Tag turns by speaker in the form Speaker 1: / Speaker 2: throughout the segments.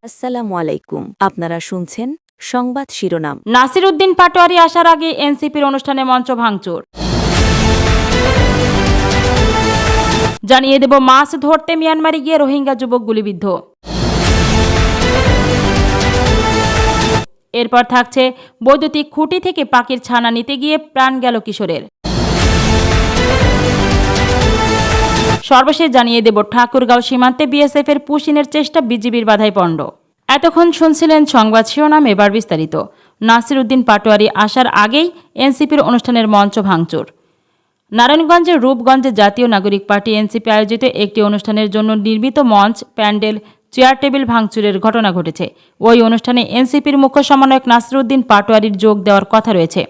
Speaker 1: আসসালামু আলাইকুম। আপনারা শুনছেন সংবাদ শিরোনাম।
Speaker 2: নাসির উদ্দিন পাটোয়ারি আসার আগে এনসিপির অনুষ্ঠানে মঞ্চ ভাঙচুর। জানিয়ে দেব মাছ ধরতে মিয়ানমারে গিয়ে রোহিঙ্গা যুবক গুলিবিদ্ধ। এরপর থাকছে বৈদ্যুতিক খুঁটি থেকে পাখির ছানা নিতে গিয়ে প্রাণ গেল কিশোরের। সর্বশেষ জানিয়ে দেব ঠাকুরগাঁও সীমান্তে বিএসএফ এর পুশিনের চেষ্টা বিজিবির বাধায় পণ্ড। এতক্ষণ শুনছিলেন সংবাদ শিরোনাম, এবার বিস্তারিত। নাসির উদ্দিন পাটোয়ারি আসার আগেই এনসিপির অনুষ্ঠানের মঞ্চ ভাঙচুর। নারায়ণগঞ্জের রূপগঞ্জে জাতীয় নাগরিক পার্টি এনসিপি আয়োজিত একটি অনুষ্ঠানের জন্য নির্মিত মঞ্চ, প্যান্ডেল, চেয়ার টেবিল ভাঙচুরের ঘটনা ঘটেছে। ওই অনুষ্ঠানে এনসিপির মুখ্য সমন্বয়ক নাসির উদ্দিন পাটোয়ারির যোগ দেওয়ার কথা রয়েছে।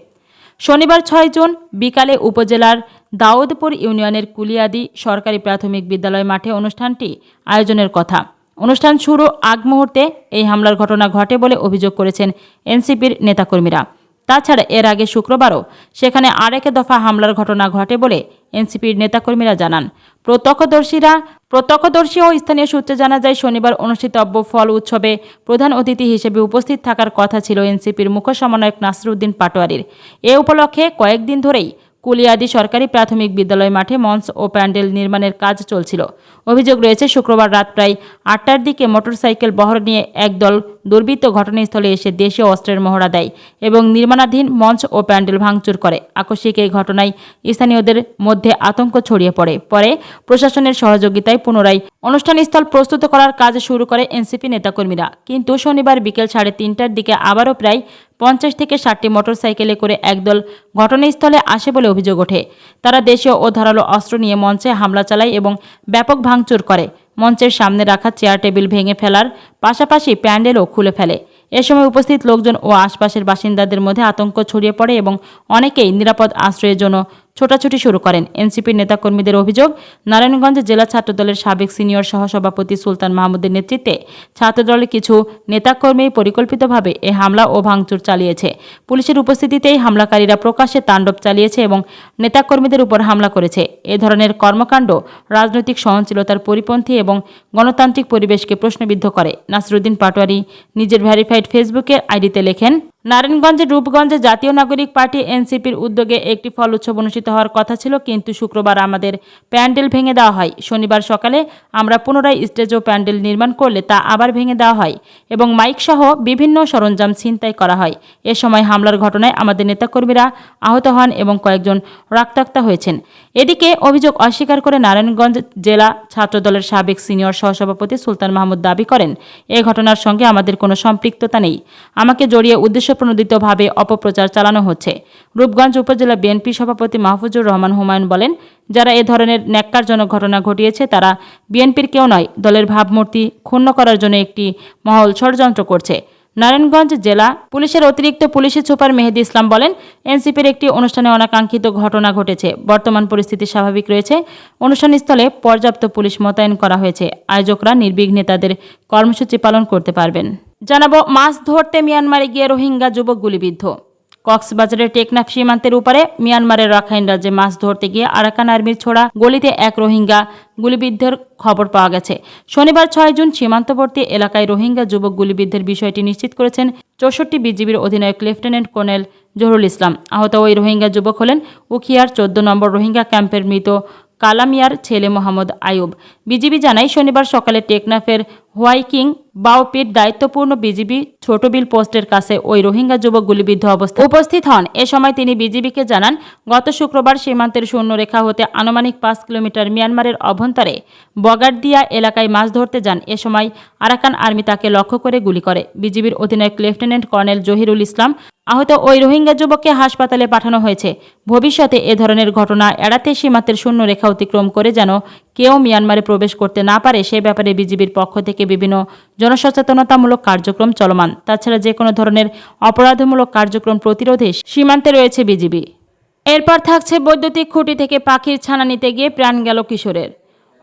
Speaker 2: শনিবার 6 জুন বিকালে উপজেলার দাউদপুর ইউনিয়নের কুলিয়াদি সরকারি প্রাথমিক বিদ্যালয় মাঠে অনুষ্ঠানটি আয়োজনের কথা। অনুষ্ঠান শুরু আগ মুহূর্তে এই হামলার ঘটনা ঘটে বলে অভিযোগ করেছেন এনসিপির নেতাকর্মীরা। তাছাড়া এর আগে শুক্রবারও সেখানে আরেক দফা হামলার ঘটনা ঘটে বলে এনসিপির নেতাকর্মীরা জানান। প্রত্যক্ষদর্শী ও স্থানীয় সূত্রে জানা যায়, শনিবার অনুষ্ঠিতব্য ফল উৎসবে প্রধান অতিথি হিসেবে উপস্থিত থাকার কথা ছিল এনসিপির মুখ্য সমন্বয়ক নাসির উদ্দিন পাটোয়ারির। এ উপলক্ষে কয়েকদিন ধরেই কুলিয়াদি সরকারি প্রাথমিক বিদ্যালয় মাঠে মঞ্চ ও প্যান্ডেল নির্মাণের কাজ চলছিল। অভিযোগ রয়েছে, শুক্রবার রাত প্রায় 8টার দিকে মোটরসাইকেল বহর নিয়ে একদল দুর্বৃত্ত ঘটনাস্থলে এসে দেশীয় অস্ত্রের মহড়া দেয় এবং নির্মাণাধীন মঞ্চ ও প্যান্ডেল ভাঙচুর করে। আকস্মিক এই ঘটনায় স্থানীয়দের মধ্যে আতঙ্ক ছড়িয়ে পড়ে। পরে প্রশাসনের সহযোগিতায় পুনরায় অনুষ্ঠানস্থল প্রস্তুত করার কাজ শুরু করে এনসিপি নেতাকর্মীরা। কিন্তু শনিবার বিকেল 3:30টার দিকে আবারও প্রায় 50 থেকে 60টি মোটরসাইকেলে করে একদল ঘটনাস্থলে আসে বলে অভিযোগ ওঠে। তারা দেশীয় ও ধারালো অস্ত্র নিয়ে মঞ্চে হামলা চালায় এবং ব্যাপক ভাঙচুর করে। মঞ্চের সামনে রাখা চেয়ার টেবিল ভেঙে ফেলার পাশাপাশি প্যান্ডেলও খুলে ফেলে। এ সময় উপস্থিত লোকজন ও আশপাশের বাসিন্দাদের মধ্যে আতঙ্ক ছড়িয়ে পড়ে এবং অনেকেই নিরাপদ আশ্রয়ের জন্য ছোটাছুটি শুরু করেন। এনসিপির নেতাকর্মীদের অভিযোগ, নারায়ণগঞ্জ জেলা ছাত্রদলের সাবেক সিনিয়র সহসভাপতি সুলতান মাহমুদের নেতৃত্বে ছাত্রদলের কিছু নেতাকর্মী পরিকল্পিতভাবে এ হামলা ও ভাঙচুর চালিয়েছে। পুলিশের উপস্থিতিতেই হামলাকারীরা প্রকাশ্যে তাণ্ডব চালিয়েছে এবং নেতাকর্মীদের উপর হামলা করেছে। এ ধরনের কর্মকাণ্ড রাজনৈতিক সহনশীলতার পরিপন্থী এবং গণতান্ত্রিক পরিবেশকে প্রশ্নবিদ্ধ করে। নাসির উদ্দিন পাটোয়ারি নিজের ভেরিফাইড ফেসবুকের আইডিতে লেখেন, নারায়ণগঞ্জের রূপগঞ্জে জাতীয় নাগরিক পার্টি এনসিপির উদ্যোগে একটি ফল উৎসব অনুষ্ঠিত হওয়ার কথা ছিল, কিন্তু শুক্রবার আমাদের প্যান্ডেল ভেঙে দেওয়া হয়। শনিবার সকালে আমরা পুনরায় স্টেজ ও প্যান্ডেল নির্মাণ করলে তা আবার ভেঙে দেওয়া হয় এবং মাইক সহ বিভিন্ন সরঞ্জাম ছিনতাই করা হয়। এ সময় হামলার ঘটনায় আমাদের নেতাকর্মীরা আহত হন এবং কয়েকজন রক্তাক্ত হয়েছেন। এদিকে অভিযোগ অস্বীকার করে নারায়ণগঞ্জ জেলা ছাত্রদলের সাবেক সিনিয়র সহসভাপতি সুলতান মাহমুদ দাবি করেন, এ ঘটনার সঙ্গে আমাদের কোনো সম্পৃক্ততা নেই। আমাকে জড়িয়ে উদ্দেশ্যপ্রণোদিতভাবে অপপ্রচার চালানো হচ্ছে। রূপগঞ্জ উপজেলা বিএনপি সভাপতি মাহফুজুর রহমান হুমায়ুন বলেন, যারা এ ধরনের ন্যাক্কারজনক ঘটনা ঘটিয়েছে তারা বিএনপির কেউ নয়, দলের ভাবমূর্তি ক্ষুণ্ণ করার জন্য একটি মহল ষড়যন্ত্র করছে। নারায়ণগঞ্জ জেলা পুলিশের অতিরিক্ত পুলিশ সুপার মেহেদী ইসলাম বলেন, এনসিপির একটি অনুষ্ঠানে অনাকাঙ্ক্ষিত ঘটনা ঘটেছে। বর্তমান পরিস্থিতি স্বাভাবিক রয়েছে। অনুষ্ঠানস্থলে পর্যাপ্ত পুলিশ মোতায়েন করা হয়েছে। আয়োজকরা নির্বিঘ্নে তাদের কর্মসূচি পালন করতে পারবেন। জানাবো মাছ ধরতে মিয়ানমারে গিয়ে রোহিঙ্গা যুবক গুলিবিদ্ধ। কক্সবাজারের টেকনাফ সীমান্তের উপরে মিয়ানমারের রাখাইন রাজ্যে মাছ ধরতে গিয়ে আরাকান আর্মির ছোড়া গলিতে এক রোহিঙ্গা গুলিবিদ্ধের খবর পাওয়া গেছে। শনিবার 6 জুন সীমান্তবর্তী এলাকায় রোহিঙ্গা যুবক গুলিবিদ্ধের বিষয়টি নিশ্চিত করেছেন 64 বিজিবির অধিনায়ক লেফটেন্যান্ট কর্নেল জহুরুল ইসলাম। আহত ওই রোহিঙ্গা যুবক হলেন উখিয়ার 14 নম্বর রোহিঙ্গা ক্যাম্পের মৃত কালামিয়ার ছেলে মোহাম্মদ আয়ুব। বিজিবি জানায়, শনিবার সকালে টেকনাফের হোয়াইকিং বাউপির দায়িত্বপূর্ণ বিজিবি ছোটবিল পোস্টের কাছে ওই রোহিঙ্গা যুবক গুলিবিদ্ধ অবস্থায় উপস্থিত হন। এ সময় তিনি বিজিবিকে জানান, গত শুক্রবার সীমান্তের শূন্যরেখা হতে আনুমানিক 5 কিলোমিটার মিয়ানমারের অভ্যন্তরে বগারদিয়া এলাকায় মাছ ধরতে যান। এ সময় আরাকান আর্মি তাকে লক্ষ্য করে গুলি করে। বিজিবির অধিনায়ক লেফটেন্যান্ট কর্নেল জহিরুল ইসলাম আহত ওই রোহিঙ্গা যুবককে হাসপাতালে পাঠানো হয়েছে। ভবিষ্যতে এ ধরনের ঘটনা এড়াতে সীমান্তের শূন্যরেখা অতিক্রম করে যেন কেউ মিয়ানমারে প্রবেশ করতে না পারে সে ব্যাপারে বিজিবির পক্ষ থেকে বিভিন্ন জনসচেতনতামূলক কার্যক্রম চলমান। তাছাড়া যে কোনো ধরনের অপরাধমূলক কার্যক্রম প্রতিরোধে সীমান্তে রয়েছে বিজিবি। এরপর থাকছে বৈদ্যুতিক খুঁটি থেকে পাখির ছানা নিতে গিয়ে প্রাণ গেল কিশোরের।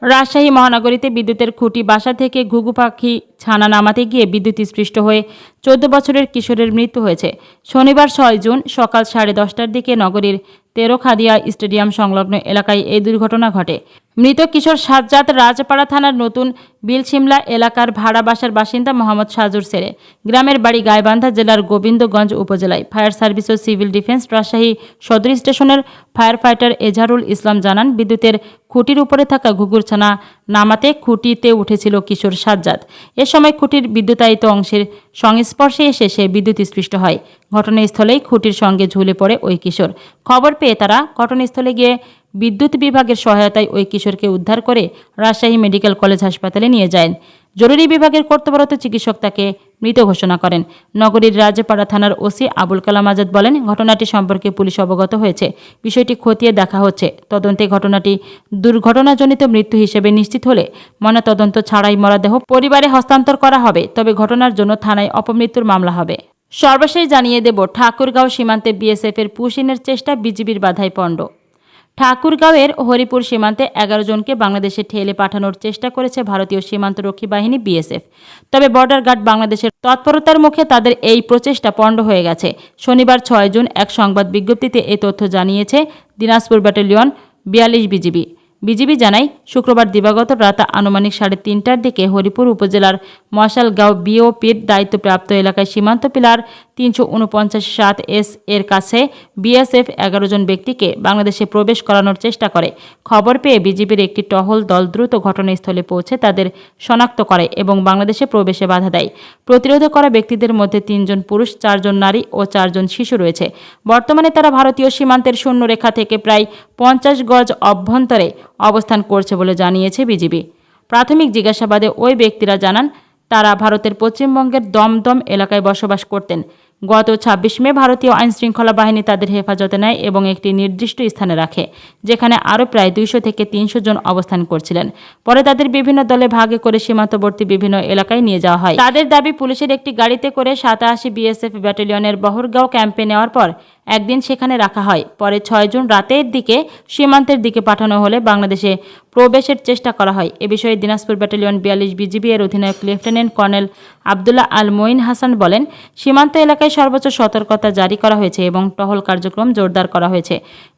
Speaker 2: রাজশাহী মহানগরীতে বিদ্যুতের খুঁটি বাসা থেকে ঘুঘু পাখি ছানা নামাতে গিয়ে বিদ্যুৎস্পৃষ্ট হয়ে 14 বছরের কিশোরের মৃত্যু হয়েছে। শনিবার 6 জুন সকাল 10:30টার দিকে নগরীর তেরোখাদিয়া স্টেডিয়াম সংলগ্ন এলাকায় এই দুর্ঘটনা ঘটে। মৃত কিশোর সাজ্জাদ রাজপাড়া থানার নতুন বিলশিমলা এলাকার ভাড়া বাসার বাসিন্দা মোহাম্মদ সাজুর ছেলে। গ্রামের বাড়ি গাইবান্ধা জেলার গোবিন্দগঞ্জ উপজেলায়। ফায়ার সার্ভিস ও সিভিল ডিফেন্স রাজশাহী সদর স্টেশনের ফায়ার ফাইটার এজাহারুল ইসলাম জানান, বিদ্যুতের খুঁটির উপরে থাকা ঘুঘুরছানা নামাতে খুঁটিতে উঠেছিল কিশোর সাজ্জাদ। এ সময় খুঁটির বিদ্যুতায়িত অংশের সংস্পর্শে এসে সে বিদ্যুৎস্পৃষ্ট হয়। ঘটনাস্থলেই খুঁটির সঙ্গে ঝুলে পড়ে ওই কিশোর। খবর পেয়ে তারা ঘটনাস্থলে গিয়ে বিদ্যুৎ বিভাগের সহায়তায় ওই কিশোরকে উদ্ধার করে রাজশাহী মেডিকেল কলেজ হাসপাতালে নিয়ে যায়। জরুরি বিভাগের কর্তব্যরত চিকিৎসক তাকে মৃত ঘোষণা করেন। নগরীর রাজপাড়া থানার ওসি আবুল কালাম আজাদ বলেন, ঘটনাটি সম্পর্কে পুলিশ অবগত হয়েছে। বিষয়টি খতিয়ে দেখা হচ্ছে। তদন্তে ঘটনাটি দুর্ঘটনাজনিত মৃত্যু হিসেবে নিশ্চিত হলে ময়নাতদন্ত ছাড়াই মরদেহ পরিবারে হস্তান্তর করা হবে। তবে ঘটনার জন্য থানায় অপমৃত্যুর মামলা হবে। সর্বশেষ জানিয়ে দেব, ঠাকুরগাঁও সীমান্তে বিএসএফের পুশিনের চেষ্টা বিজিবির বাধায় পণ্ড। ঠাকুরগাঁওয়ের হরিপুর সীমান্তে 11 জনকে বাংলাদেশে ঠেলে পাঠানোর চেষ্টা করেছে ভারতীয় সীমান্তরক্ষী বাহিনী বিএসএফ। তবে বর্ডার গার্ড বাংলাদেশের তৎপরতার মুখে তাদের এই প্রচেষ্টা পণ্ড হয়ে গেছে। শনিবার 6 জুন এক সংবাদ বিজ্ঞপ্তিতে এই তথ্য জানিয়েছে দিনাজপুর ব্যাটালিয়ন 42 বিজিবি জানায়, শুক্রবার দিবাগত রাত আনুমানিক 3:30টার দিকে হরিপুর উপজেলার মশালগাঁও বিওপির দায়িত্বপ্রাপ্ত এলাকায় সীমান্ত পিলার 349-7 এর কাছে বিএসএফ 11 জন ব্যক্তিকে বাংলাদেশে প্রবেশ করানোর চেষ্টা করে। খবর পেয়ে বিজিবির একটি টহল দল দ্রুত ঘটনাস্থলে পৌঁছে তাদের শনাক্ত করে এবং বাংলাদেশে প্রবেশে বাধা দেয়। প্রতিরোধ করা ব্যক্তিদের মধ্যে 3 জন পুরুষ, 4 জন নারী ও 4 জন শিশু রয়েছে। বর্তমানে তারা ভারতীয় সীমান্তের শূন্যরেখা থেকে প্রায় 50 গজ অভ্যন্তরে অবস্থান করছে বলে জানিয়েছে বিজিবি। প্রাথমিক জিজ্ঞাসাবাদে ওই ব্যক্তিরা জানান, তারা ভারতের পশ্চিমবঙ্গের দমদম এলাকায় বসবাস করতেন। গত 26 মে ভারতীয় আইনশৃঙ্খলা বাহিনী তাদের হেফাজতে নেয় এবং একটি নির্দিষ্ট স্থানে রাখে, যেখানে আরও প্রায় 200 থেকে 300 জন অবস্থান করছিলেন। পরে তাদের বিভিন্ন দলে ভাগে করে সীমান্তবর্তী বিভিন্ন এলাকায় নিয়ে যাওয়া হয়। তাদের দাবি, পুলিশের একটি গাড়িতে করে 87 বিএসএফ ব্যাটালিয়নের বহরগাঁও ক্যাম্পে নেওয়ার পর একদিন সেখানে রাখা হয়। পরে 6 জুন রাতের দিকে সীমান্তের দিকে পাঠানো হলে বাংলাদেশে প্রবেশের চেষ্টা করা হয়। এ বিষয়ে দিনাজপুর ব্যাটালিয়ন 42 বিজিবি এর অধিনায়ক লেফটেন্যান্ট কর্নেল আবদুল্লাহ আল মঈন হাসান বলেন, সীমান্ত এলাকায় সর্বোচ্চ সতর্কতা জারি করা হয়েছে এবং টহল কার্যক্রম জোরদার করা হয়েছে।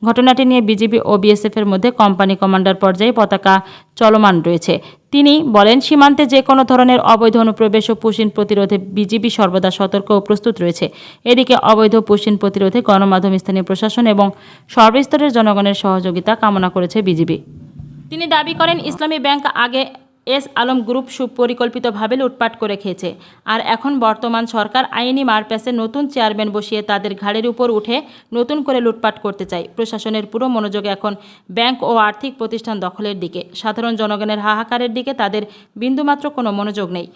Speaker 2: ঘটনাটি নিয়ে বিজিবি ও বিএসএফ এর মধ্যে কোম্পানি কমান্ডার পর্যায়ে পতাকা চলমান রয়েছে। তিনি বলেন, সীমান্তে যে কোনো ধরনের অবৈধ অনুপ্রবেশ ও পুশিন প্রতিরোধে বিজিবি সর্বদা সতর্ক ও প্রস্তুত রয়েছে। এদিকে অবৈধ পুশিন প্রতিরোধে গণমাধ্যম, স্থানীয় প্রশাসন এবং সর্বস্তরের জনগণের সহযোগিতা কামনা করেছে বিজিবি। তিনি দাবি করেন, ইসলামী ব্যাংক আগে এস আলম গ্রুপ সুপরিকল্পিতভাবে লুটপাট করে খেয়েছে, আর এখন বর্তমান সরকার আইনি মারপ্যাচে নতুন চেয়ারম্যান বসিয়ে তাদের ঘাড়ের উপর উঠে নতুন করে লুটপাট করতে চায়। প্রশাসনের পুরো মনোযোগ এখন ব্যাংক ও আর্থিক প্রতিষ্ঠান দখলের দিকে। সাধারণ জনগণের হাহাকারের দিকে তাদের বিন্দুমাত্র কোনো মনোযোগ নেই।